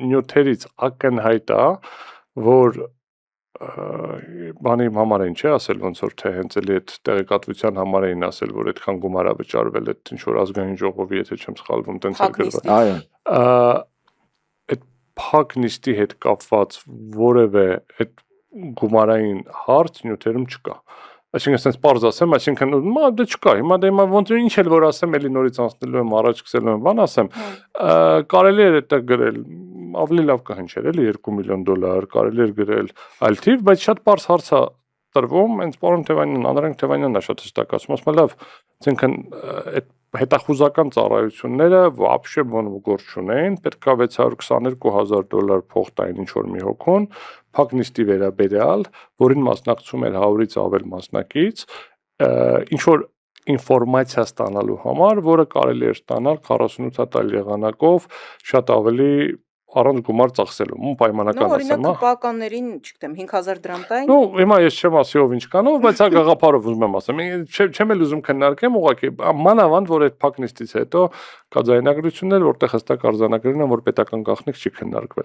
նյութերից ակնհայտ է, որ բանի համար էին չէ ասել ոնց որ թե հենց էլի այդ տեղեկատվության համար էին ասել, որ այդքան գումար է վճարվել այդ ինչ որ ազգային ժողովի, եթե չեմ սխալվում, տենց էր գրված։ Այո։ Այդ փակ նիստի հետ կապված որևէ այդ գումարային հարց նյութերում չկա։ Այսինքն sense պարզ ասեմ, այսինքն դե չկա, հիմա ոնց ինչ էլ որ ասեմ, էլի նորից անցնելու եմ առաջ գցելու եմ, բան ասեմ, կարելի է դա գրել, ավելի լավ կհնչեր, էլի $2 միլիոն, կարելի է գրել այլ թիվ, բայց շատ պարզ հարց է տրվում, հենց պարոն Թևանյանն, Անդրանիկ Թևանյանն է շատ հստակացնում, ասում է լավ, այսինքն այդ հետախուզական ծառայությունները вообще գործ չունեն, պետք է $622,000 փող տային ինչ որ մի հոգուն, փակ նիստի վերաբերյալ, որին մասնակցում էր 100-ից ավել մասնակից, ինչ որ ինֆորմացիա ստանալու համար, որը կարելի էր ստանալ 48 հատալ եղանակով, շատ ավելի առանց գումար ծախսելու, պայմանական ասեմ, օրինակ պականներին, չգիտեմ, 5,000 դրամ տային։ Հիմա ես չեմ ասի ով ինչ կանով, բայց հա գաղափարով ուզում եմ ասեմ, չեմ էլ ուզում քննարկեմ, ուղղակի մանավանդ որ այդ փակ նիստից հետո կա ձայնագրություններ, որտեղ հստակ արձանագրվում է, որ պետական գաղտնիք չի քննարկվել։